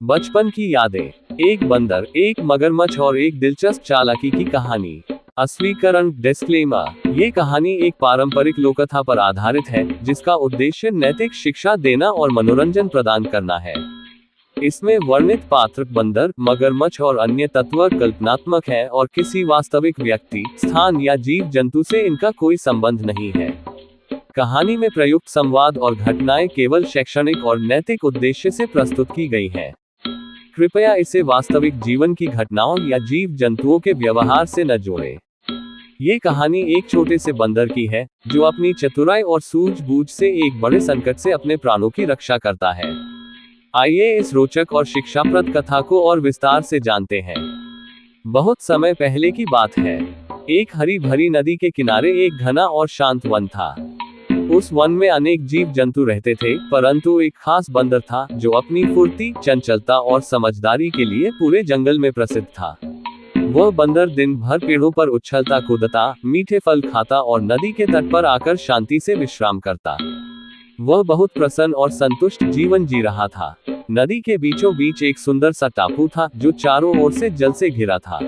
बचपन की यादें। एक बंदर, एक मगरमच्छ और एक दिलचस्प चालाकी की कहानी। अस्वीकरण डिस्क्लेमर। ये कहानी एक पारंपरिक लोककथा पर आधारित है, जिसका उद्देश्य नैतिक शिक्षा देना और मनोरंजन प्रदान करना है। इसमें वर्णित पात्र बंदर, मगरमच्छ और अन्य तत्व कल्पनात्मक हैं और किसी वास्तविक व्यक्ति, स्थान या जीव जंतु से इनका कोई संबंध नहीं है। कहानी में प्रयुक्त संवाद और घटनाएं केवल शैक्षणिक और नैतिक उद्देश्य से प्रस्तुत की गई हैं। कृपया इसे वास्तविक जीवन की घटनाओं या जीव जंतुओं के व्यवहार से न जोड़ें। ये कहानी एक छोटे से बंदर की है, जो अपनी चतुराई और सूझबूझ से एक बड़े संकट से अपने प्राणों की रक्षा करता है। आइए इस रोचक और शिक्षाप्रद कथा को और विस्तार से जानते हैं। बहुत समय पहले की बात है। एक हरी भरी नदी के किनारे एक घना और शांत वन था। उस वन में अनेक जीव जंतु रहते थे, परंतु एक खास बंदर था, जो अपनी फुर्ती, चंचलता और समझदारी के लिए पूरे जंगल में प्रसिद्ध था। वह बंदर दिन भर पेड़ों पर उछलता कूदता, मीठे फल खाता और नदी के तट पर आकर शांति से विश्राम करता। वह बहुत प्रसन्न और संतुष्ट जीवन जी रहा था। नदी के बीचों बीच एक सुंदर सा टापू था, जो चारों ओर से जल से घिरा था।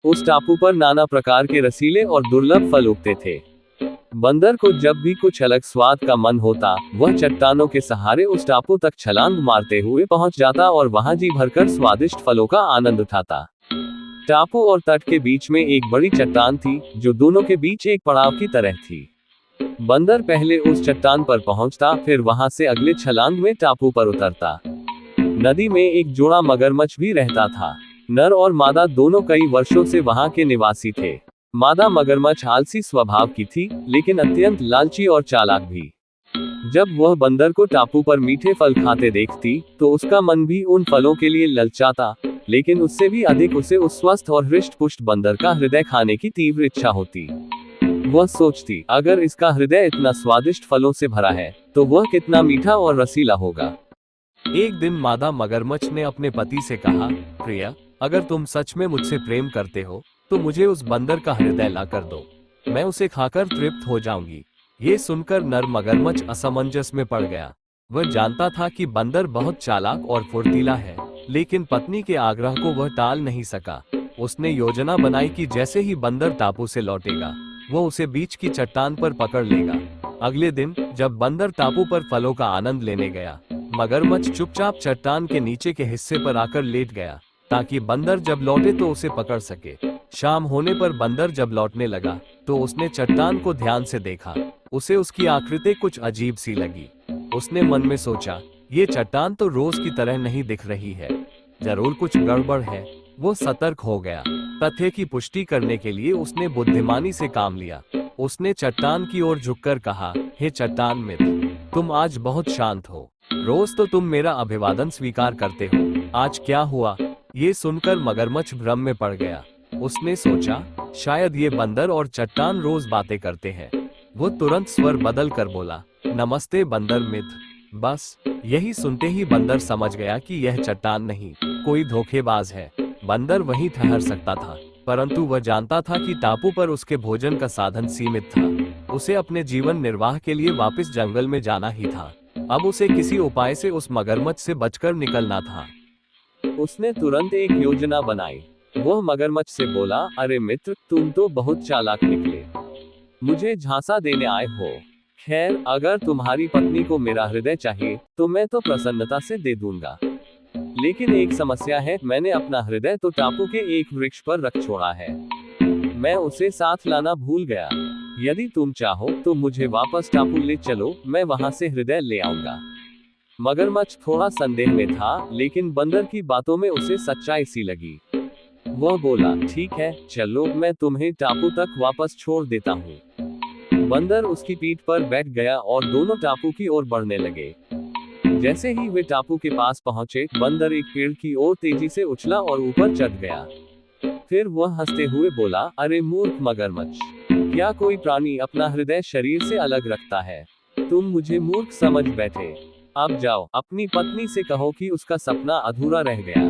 उस टापू पर नाना प्रकार के रसीले और दुर्लभ फल उगते थे। बंदर को जब भी कुछ अलग स्वाद का मन होता, वह चट्टानों के सहारे उस टापू तक छलांग मारते हुए पहुंच जाता और वहां जी भरकर स्वादिष्ट फलों का आनंद उठाता। टापू और तट के बीच में एक बड़ी चट्टान थी, जो दोनों के बीच एक पड़ाव की तरह थी। बंदर पहले उस चट्टान पर पहुंचता, फिर वहां से अगले छलांग में टापू पर उतरता। नदी में एक जोड़ा मगरमच्छ भी रहता था। नर और मादा दोनों कई वर्षों से वहां के निवासी थे। मादा मगरमच्छ आलसी स्वभाव की थी, लेकिन अत्यंत लालची और चालाक भी। जब वह बंदर को टापू पर मीठे फल खाते देखती, तो उसका मन भी उन फलों के लिए ललचाता, लेकिन उससे भी अधिक उसे उस स्वस्थ और हृष्ट पुष्ट बंदर का हृदय खाने की तीव्र इच्छा होती। वह सोचती, अगर इसका हृदय इतना स्वादिष्ट फलों से भरा है, तो वह कितना मीठा और रसीला होगा। एक दिन मादा मगरमच्छ ने अपने पति से कहा, प्रिया, अगर तुम सच में मुझसे प्रेम करते हो, तो मुझे उस बंदर का हृदय ला कर दो। मैं उसे खाकर तृप्त हो जाऊंगी। ये सुनकर नर मगरमच्छ असमंजस में पड़ गया। वह जानता था कि बंदर बहुत चालाक और फुर्तीला है, लेकिन पत्नी के आग्रह को वह टाल नहीं सका। उसने योजना बनाई कि जैसे ही बंदर टापू से लौटेगा, वह उसे बीच की चट्टान पर पकड़ लेगा। अगले दिन जब बंदर टापू पर फलों का आनंद लेने गया, मगरमच्छ चुपचाप चट्टान के नीचे के हिस्से पर आकर लेट गया, ताकि बंदर जब लौटे तो उसे पकड़ सके। शाम होने पर बंदर जब लौटने लगा, तो उसने चट्टान को ध्यान से देखा। उसे उसकी आकृति कुछ अजीब सी लगी। उसने मन में सोचा, ये चट्टान तो रोज की तरह नहीं दिख रही है, जरूर कुछ गड़बड़ है। वो सतर्क हो गया। तथ्य की पुष्टि करने के लिए उसने बुद्धिमानी से काम लिया। उसने चट्टान की ओर झुककर कहा, हे चट्टान मित्र, तुम आज बहुत शांत हो। रोज तो तुम मेरा अभिवादन स्वीकार करते हो, आज क्या हुआ? ये सुनकर मगरमच्छ भ्रम में पड़ गया। उसने सोचा, शायद ये बंदर और चट्टान रोज बातें करते हैं। वो तुरंत स्वर बदल कर बोला, नमस्ते बंदर मित्र। बस यही सुनते ही बंदर समझ गया कि यह चट्टान नहीं, कोई धोखेबाज है। बंदर वहीं ठहर सकता था, परंतु वह जानता था कि टापू पर उसके भोजन का साधन सीमित था। उसे अपने जीवन निर्वाह के लिए वापस जंगल में जाना ही था। अब उसे किसी उपाय से उस मगरमच्छ से बचकर निकलना था। उसने तुरंत एक योजना बनाई। वह मगरमच्छ से बोला, अरे मित्र, तुम तो बहुत चालाक निकले। मुझे झांसा देने आए हो। खैर, अगर तुम्हारी पत्नी को मेरा हृदय चाहिए, तो मैं तो प्रसन्नता से दे दूंगा। लेकिन एक समस्या है, मैंने अपना हृदय तो टापू के एक वृक्ष पर रख छोड़ा है। मैं उसे साथ लाना भूल गया। यदि तुम चाहो तो मुझे वापस टापू ले चलो, मैं वहां से हृदय ले आऊंगा। मगरमच्छ थोड़ा संदेह में था, लेकिन बंदर की बातों में उसे सच्चाई सी लगी। वह बोला, ठीक है, चलो, मैं तुम्हें टापू तक वापस छोड़ देता हूँ। बंदर उसकी पीठ पर बैठ गया और दोनों टापू की ओर बढ़ने लगे। जैसे ही वे टापू के पास पहुंचे, बंदर एक पेड़ की ओर तेजी से उछला और ऊपर चढ़ गया। फिर वह हंसते हुए बोला, अरे मूर्ख मगरमच्छ, क्या कोई प्राणी अपना हृदय शरीर से अलग रखता है? तुम मुझे मूर्ख समझ बैठे। अब जाओ, अपनी पत्नी से कहो कि उसका सपना अधूरा रह गया।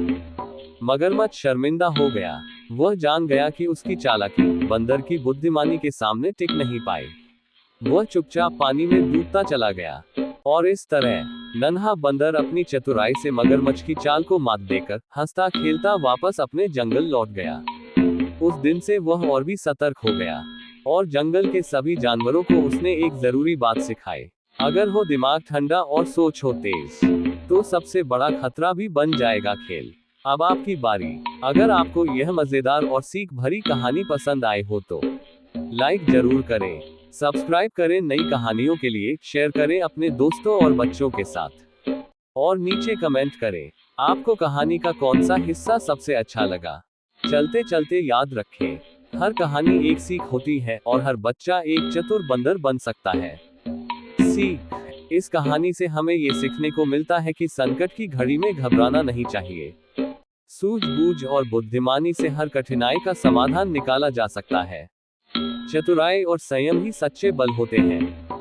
मगरमच्छ शर्मिंदा हो गया। वह जान गया कि उसकी चालाकी बंदर की बुद्धिमानी के सामने टिक नहीं पाई। वह चुपचाप पानी में डूबता चला गया। और इस तरह नन्हा बंदर अपनी चतुराई से मगरमच्छ की चाल को मात देकर हंसता खेलता वापस अपने जंगल लौट गया। उस दिन से वह और भी सतर्क हो गया और जंगल के सभी जानवरों को उसने एक जरूरी बात सिखाई। अगर हो दिमाग ठंडा और सोच हो तेज, तो सबसे बड़ा खतरा भी बन जाएगा खेल। अब आपकी बारी। अगर आपको यह मजेदार और सीख भरी कहानी पसंद आए हो तो लाइक जरूर करें, सब्सक्राइब करें नई कहानियों के लिए, शेयर करें अपने दोस्तों और बच्चों के साथ, और नीचे कमेंट करें आपको कहानी का कौन सा हिस्सा सबसे अच्छा लगा। चलते चलते याद रखें, हर कहानी एक सीख होती है और हर बच्चा एक चतुर बंदर बन सकता है। सीख, इस कहानी से हमें ये सीखने को मिलता है कि संकट की घड़ी में घबराना नहीं चाहिए। सूझबूझ और बुद्धिमानी से हर कठिनाई का समाधान निकाला जा सकता है। चतुराई और संयम ही सच्चे बल होते हैं।